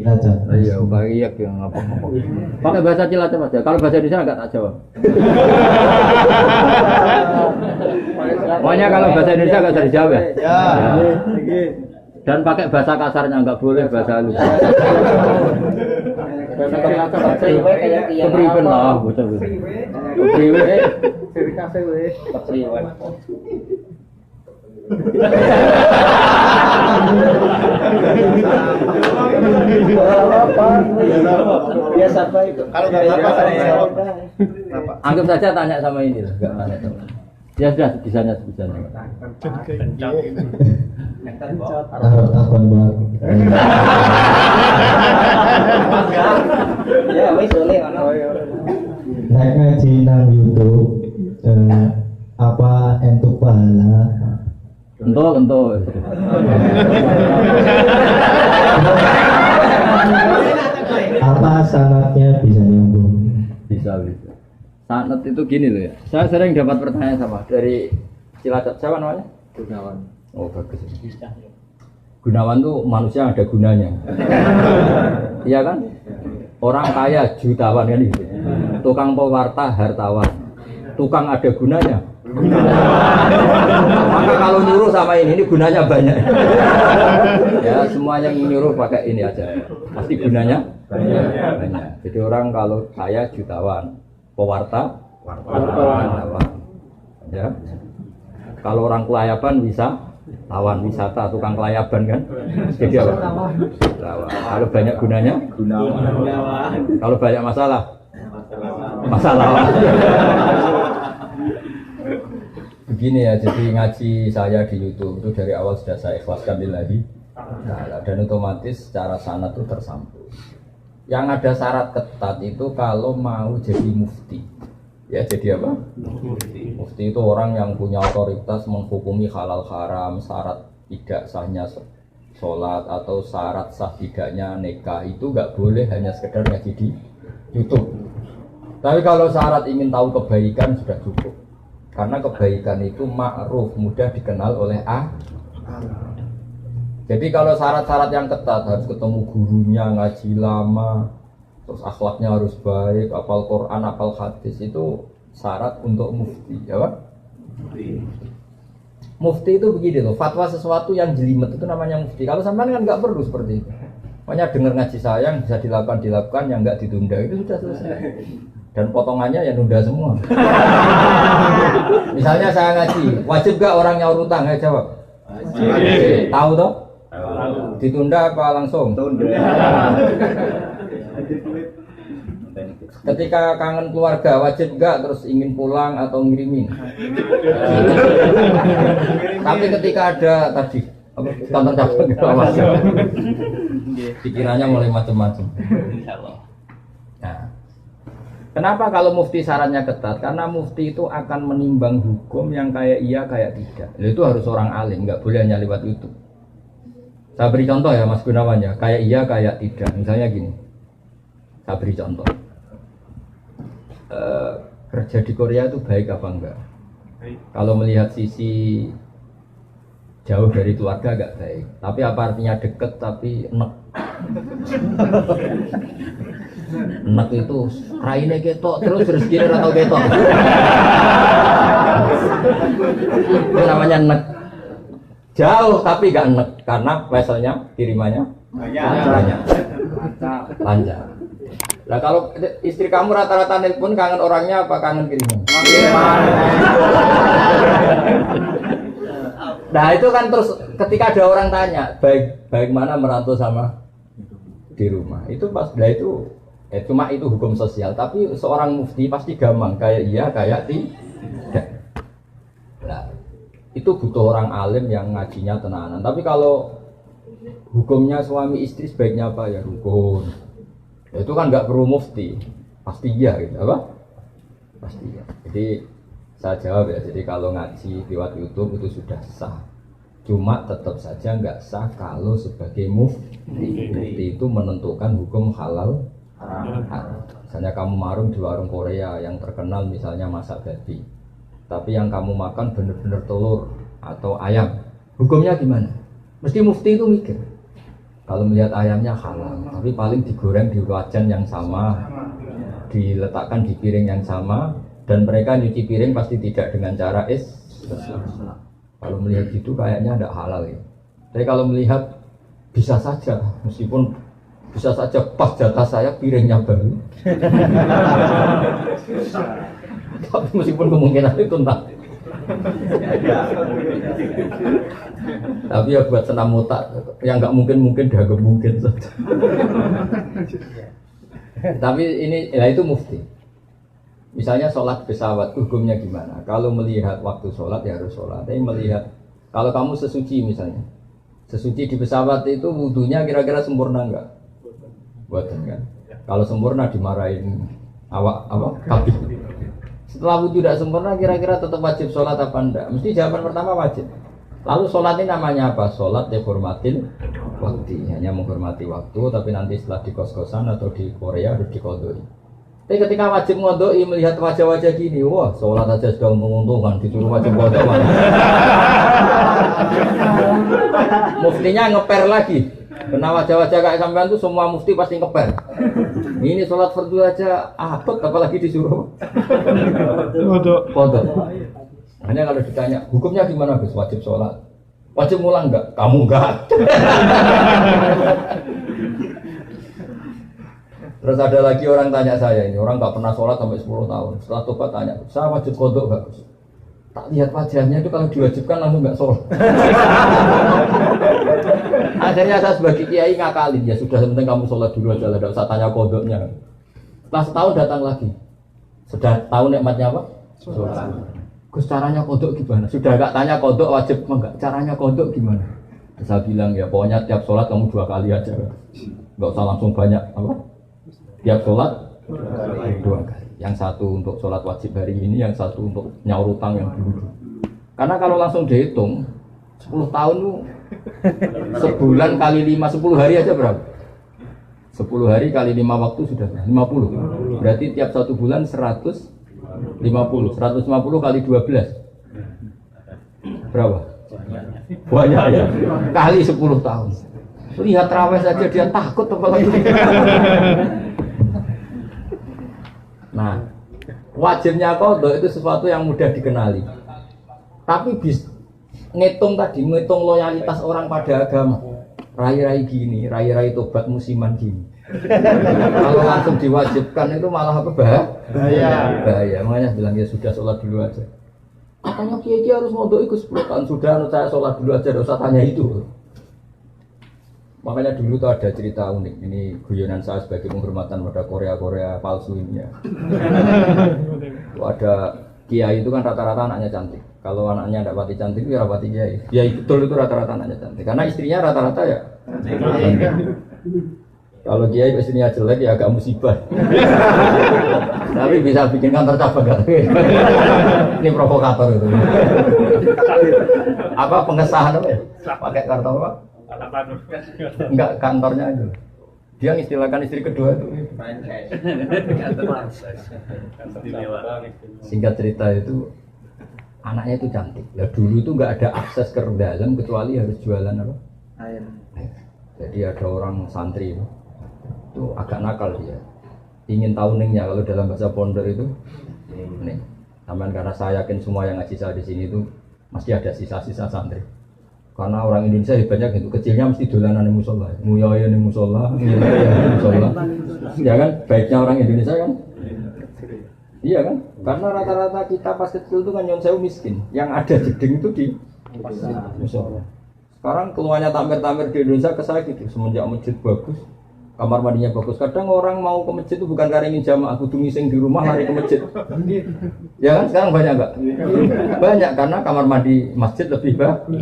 Cilacap. Iya, kayak yang apa-apa. Pakai bahasa Cilacap aja. Kalau bahasa Indonesia enggak tak jawab. Pokoknya kalau bahasa Indonesia enggak bisa dijawab ya. Ya. Dan pakai bahasa kasarnya enggak boleh, bahasa halus. Bahasa Cilacap kepriben lah, bocah. Kepriben. Kafe weh. Biasa apa itu? Kalau nggak apa-apa saya jawab. Anggap saja tanya sama ini loh, enggak tanya sama. Ya sudah, bisanya. Abang buat. Ya, wis boleh ono. Naik ngaji nang YouTube apa entuk pahala? Kentul. Apa sanatnya bisa nyambung? Bisa. Sanat itu gini loh ya. Saya sering dapat pertanyaan sama dari Cilacap. Siapa namanya? Gunawan. Oh bagus. Gunawan tuh manusia ada gunanya. Iya kan? Orang kaya jutawan kan gitu. Tukang pewarta hartawan. Tukang ada gunanya. Maka kalau nyuruh sama ini gunanya banyak. Ya semua yang nyuruh pakai ini aja. Pasti gunanya banyak. Jadi orang kalau kaya jutawan, pewarta wartawan. Ya. Kalau orang kelayaban bisa tawan wisata, tukang kelayaban kan. Jadi apa? Tawan. Kalau banyak gunanya Gunawan. Kalau banyak masalah. Begini ya, jadi ngaji saya di YouTube itu dari awal sudah saya ikhlaskan lillahi ta'ala, dan otomatis secara sanad itu tersambung. Yang ada syarat ketat itu kalau mau jadi mufti. Ya jadi apa? Mufti itu orang yang punya otoritas menghukumi halal haram, syarat tidak sahnya sholat atau syarat sah tidaknya nikah itu nggak boleh hanya sekedar ngaji di YouTube. Tapi kalau syarat ingin tahu kebaikan sudah cukup. Karena kebaikan itu ma'ruf, mudah dikenal oleh Jadi kalau syarat-syarat yang ketat harus ketemu gurunya, ngaji lama, terus akhlaknya harus baik, hafal Quran, hafal hadis, itu syarat untuk mufti, ya Pak? Mufti itu begini loh, fatwa sesuatu yang jelimet itu namanya mufti. Kalau sampean kan nggak perlu seperti itu. Makanya dengar ngaji saya yang bisa dilakukan, yang nggak ditunda itu sudah selesai. Dan potongannya ya nunda semua. Misalnya saya ngaji, wajib gak orang nyaur utang? Ayo jawab. Wajib. Tahu toh? Ditunda apa langsung? Tunda. Ketika kangen keluarga wajib gak terus ingin pulang atau ngirimin? Tapi ketika ada tadi kantor cabang gitu pikirannya mulai macam-macam. Nah, kenapa kalau mufti syaratnya ketat? Karena mufti itu akan menimbang hukum yang kayak iya kayak tidak. Itu harus orang alim, nggak boleh hanya lewat YouTube. Saya beri contoh ya Mas Gunawan ya, kayak iya kayak tidak. Misalnya gini, saya beri contoh. Kerja di Korea itu baik apa enggak? Kalau melihat sisi jauh dari keluarga agak baik. Tapi apa artinya deket tapi enek? Enek itu raine ketok terus rezekine ora tau ketok. Itu namanya enek. Jauh tapi gak enek karena veselnya kirimannya banyak. Lancar. Nah kalau istri kamu rata-rata nelpon kangen orangnya apa kangen kiriman? Nah itu kan terus ketika ada orang tanya baik mana merantau sama di rumah itu pas nah itu cuma itu hukum sosial tapi seorang mufti pasti gampang kayak iya kayak tidak. Nah itu butuh orang alim yang ngajinya tenanan. Tapi kalau hukumnya suami istri sebaiknya apa ya rukun. Itu kan nggak perlu mufti pasti iya gitu apa? Pasti ya. Jadi saya jawab ya, jadi kalau ngaji lewat YouTube itu sudah sah. Cuma tetap saja nggak sah kalau sebagai mufti. Mufti itu menentukan hukum halal haram. Misalnya kamu marung di warung Korea yang terkenal misalnya masak babi. Tapi yang kamu makan benar-benar telur atau ayam. Hukumnya gimana? Mesti mufti itu mikir. Kalau melihat ayamnya halal, tapi paling digoreng di wajan yang sama, diletakkan di piring yang sama, dan mereka nyuci piring pasti tidak dengan cara Kalau melihat gitu kayaknya tidak halal ya. Tapi kalau melihat bisa saja, meskipun bisa saja pas jatah saya piringnya baru. Tapi meskipun kemungkinan itu entah. Tapi ya buat senam otak yang nggak mungkin dianggap mungkin saja. Tapi ini ya itu mufti. Misalnya sholat pesawat hukumnya gimana? Kalau melihat waktu sholat ya harus sholat. Tapi melihat kalau kamu sesuci misalnya, sesuci di pesawat itu wudunya kira-kira sempurna enggak? Buatan kan? Kalau sempurna dimarahin awak kabin. Setelah wudhu tidak sempurna kira-kira tetap wajib sholat apa enggak? Mesti jawaban pertama wajib. Lalu sholat ini namanya apa? Sholat dihormatin waktu, hanya menghormati waktu. Tapi nanti setelah di kos-kosan atau di Korea harus dikodoi. Tapi ketika wajib ngodoi melihat wajah-wajah gini, wah sholat aja sudah menguntungkan, disuruh wajib ngodoi. Muftinya ngeper lagi. Kena wajah-wajah kayak sampean tuh semua mufti pasti ngeper. Ini sholat fardu aja abot, apalagi disuruh kodok. Hanya kalau ditanya hukumnya gimana Gus? Wajib sholat, wajib ngulang enggak? Kamu enggak. Terus ada lagi orang tanya saya ini, orang nggak pernah sholat sampai 10 tahun. Setelah tobat tanya, saya wajib kodok nggak Gus? Tak lihat wajahnya itu kalau diwajibkan langsung nggak sholat. Akhirnya saya sebagai kiai ngakalin, ya sudah penting kamu sholat dulu aja lah, tidak usah tanya kodoknya. Setelah setahun datang lagi, sudah tahu nikmatnya apa? Sholat. Gus caranya kodok gimana? Sudah nggak tanya kodok wajib enggak? Caranya kodok gimana? Saya bilang ya pokoknya tiap sholat kamu 2 kali aja, nggak usah langsung banyak apa? Tiap sholat 2 kali. Yang satu untuk sholat wajib hari ini, yang satu untuk nyaur utang yang dulu. Karena kalau langsung dihitung 10 tahun tuh sebulan kali 5, 10 hari aja berapa? 10 hari kali 5 waktu sudah 50. Berarti tiap 1 bulan 150. 150 kali 12 berapa? Banyak ya. Kali 10 tahun. Lihat raweh saja dia takut apalagi. Nah, wajibnya kodok itu sesuatu yang mudah dikenali. Tapi ngitung loyalitas orang pada agama. Rai-rai gini, rai-rai tobat musiman gini. Kalau langsung diwajibkan itu malah apa bahaya. Makanya bilang ya sudah sholat dulu aja. Katanya kiai harus ngodok ikut 10 tahun sudah, saya sholat dulu aja, tidak usah tanya itu. Makanya dulu tuh ada cerita unik. Ini guyonan saya sebagai penghormatan pada Korea palsu ini ya. Ada kiai itu kan rata-rata anaknya cantik. Kalau anaknya tidak pati cantik, ya rapati kiai. Kiai betul itu rata-rata anaknya cantik. Karena istrinya rata-rata ya. Kalau kiai istrinya jelek ya agak musibah. Tapi bisa bikin kantor cabang kan? Ini provokator itu. Apa pengesahan apa ya? Pakai kartu apa? Enggak, kantornya itu. Dia mengistilahkan istri kedua itu. Singkat cerita itu anaknya itu cantik. Ya dulu itu enggak ada akses ke dalam kecuali harus jualan apa? Air. Jadi ada orang santri itu agak nakal dia. Ingin tahu ningnya kalau dalam bahasa pondok itu ning. Taman karena saya yakin semua yang ngaji saya di sini itu masih ada sisa-sisa santri. Karena orang Indonesia hebatnya gitu, kecilnya mesti dolanan di musola, nguyoyo di musola, ya kan, baiknya orang Indonesia kan, iya kan, karena rata-rata kita pas kecil itu kan nyon sewu miskin, yang ada jeding itu di musola. Sekarang keluarnya tamer-tamer di Indonesia ke saya gitu, semenjak masjid bagus, kamar mandinya bagus. Kadang orang mau ke masjid itu bukan karena ingin jamaah, kudu ngising di rumah lari ke masjid. Ya kan sekarang banyak enggak? Banyak karena kamar mandi masjid lebih bagus.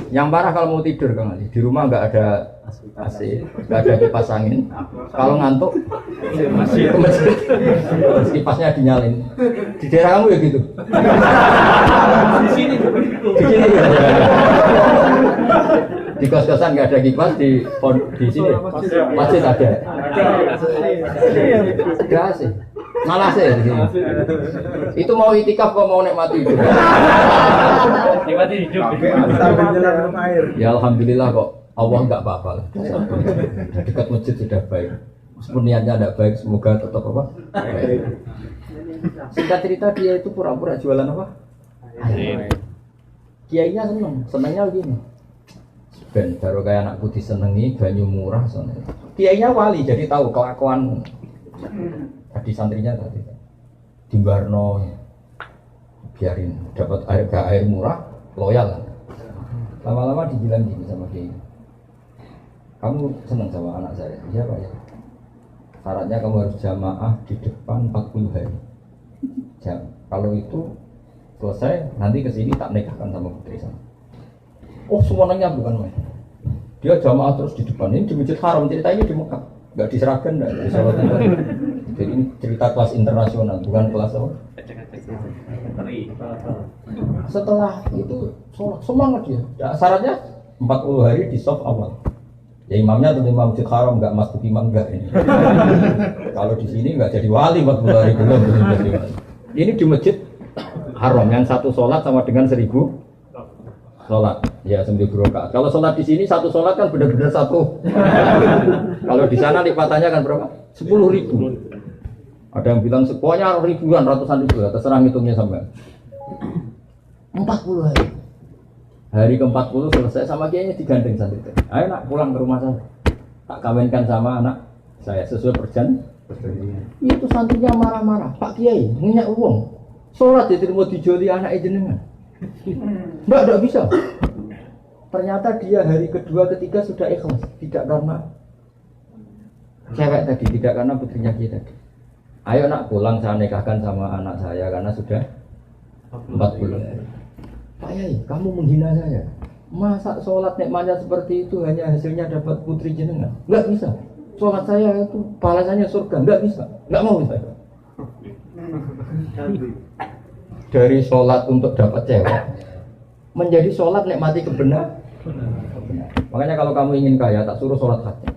Yang parah kalau mau tidur Kang Ali, di rumah enggak ada AC, enggak ada kipas angin. Kalau ngantuk ke masjid. Kipasnya dinyalin. Di daerah kamu ya gitu. Di sini. Ya. Di kos-kosan nggak ada kipas, di sini masjid ada. Ada sih, malah sih di sini. Itu mau itikaf kok mau nikmati hidup. Nikmati hidup. Ya alhamdulillah kok Allah nggak apa-apa lah. Dekat masjid sudah baik. Meskipun niatnya tidak baik, semoga tetap apa? Baik. Singkat cerita dia itu pura-pura jualan apa? Air. Kiainya senengnya begini. Ben baru kayak anakku disenengi, banyu murah soalnya. Kiainya wali, jadi tahu kelakuan tadi santrinya tadi. Di Barno, biarin dapat air murah, loyal. Lama-lama dibilang gini sama kiai. Kamu senang sama anak saya? Iya Pak ya. Syaratnya kamu harus jamaah di depan 40 hari. Kalau itu selesai, nanti kesini tak nikahkan sama putri saya. Oh semuanya bukan main. Dia jamaah terus di depan. Ini di Masjid Haram, cerita ini di Mekah. Nggak diserahkan, nggak di Solo. Jadi ini cerita kelas internasional, bukan kelas apa? Setelah itu semangat dia. Syaratnya 40 hari di soft awal. Ya imamnya tentu imam Masjid Haram, nggak masuk imam enggak ini. Kalau di sini nggak jadi wali 40 hari belum jadi wali. Ini di Masjid Haram yang satu sholat sama dengan 1000 sholat. Ya 1000 rakaat. Kalau sholat di sini satu sholat kan benar-benar satu. Kalau di sana lipatannya kan berapa? 10.000. Ada yang bilang pokoknya ribuan, ratusan ribu, ya, terserah hitungnya sampai 40 hari. Hari ke-40 selesai sama kiainya digandeng santri. Ayo nak pulang ke rumah saya. Tak kawinkan sama anak saya sesuai perjanjian. Itu santrinya marah-marah. Pak Kiai, minyak uang. Sholat diterima dijoli anak jenengan. Enggak bisa. Ternyata dia hari kedua ketiga sudah ikhlas, tidak karena cewek tadi, tidak karena putrinya kita tadi. Ayo nak pulang saya nikahkan sama anak saya karena sudah 40 hari. Pak Yai, kamu menghina saya. Masa sholat nikmatnya seperti itu hanya hasilnya dapat putri jenengan? Enggak bisa. Sholat saya itu balasannya surga. Enggak bisa. Enggak mau saya. Dari sholat untuk dapat cewek menjadi sholat nikmati kebenaran. Makanya kalau kamu ingin kaya tak suruh sholat hati.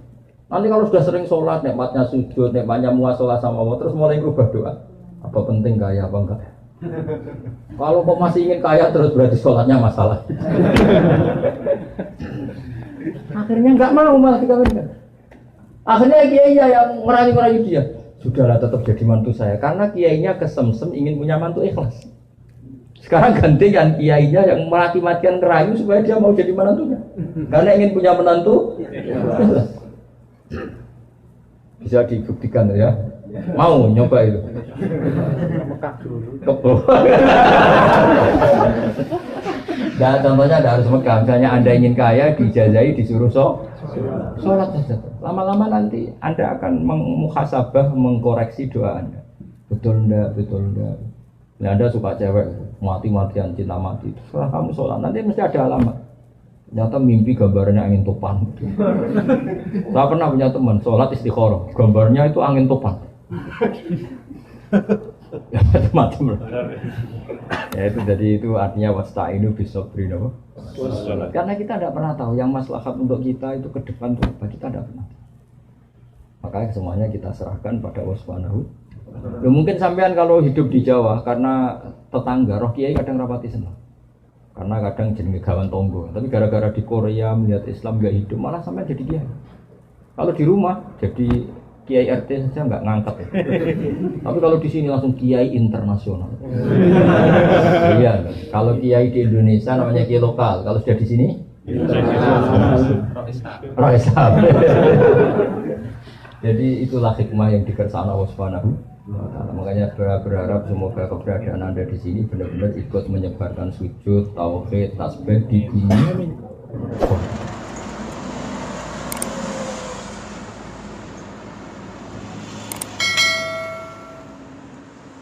Nanti kalau sudah sering sholat nikmatnya sujud, nikmatnya muasalah sama Allah terus mulai berubah doa. Apa penting kaya apa enggak? Kalau kok masih ingin kaya terus berarti sholatnya masalah. Akhirnya nggak mau malah dikawinkan. Akhirnya kiainya yang merayu-merayu dia. Sudahlah tetap jadi mantu saya karena kiainya kesemsem ingin punya mantu ikhlas. Sekarang gantikan kiainya yang mati-matian ngerayu supaya dia mau jadi menantunya. Karena ingin punya menantu ikhlas. Bisa dibuktikan ya. Mau nyoba itu. Mekah dulu. Nah, contohnya ada harus Mekah. Misalnya Anda ingin kaya, dijazahi, disuruh sholat saja. Lama-lama nanti Anda akan muhasabah, mengkoreksi doa Anda. Betul enggak, betul enggak. Nah, Anda suka cewek, mati-matian, cinta mati. Setelah kamu sholat, nanti mesti ada alamat. Ternyata mimpi gambarnya angin topan. Saya pernah punya teman, sholat istikharah. Gambarnya itu angin topan. Ya macam-macam. Ya itu jadi itu artinya wasta'inu bisabri apa? Karena kita tidak pernah tahu yang maslahat untuk kita itu ke depan itu apa, kita tidak pernah. Makanya semuanya kita serahkan pada Allah Subhanahu. Ya, mungkin sampean kalau hidup di Jawa karena tetangga roh kiai kadang rapati senang. Karena kadang jenenge gawan tonggo, tapi gara-gara di Korea melihat Islam gak hidup malah sampean jadi kiai. Kalau di rumah jadi kiai RT saja nggak ngangkat ya. Tapi kalau di sini langsung kiai internasional. Iya, kalau kiai di Indonesia namanya kiai lokal. Kalau sudah di sini, Roisab. Jadi itulah hikmah yang dikersaan Allah Subhanahu wa Ta'ala. Makanya berharap semoga keberadaan Anda di sini benar-benar ikut menyebarkan sujud, tauhid, tasbih di dunia.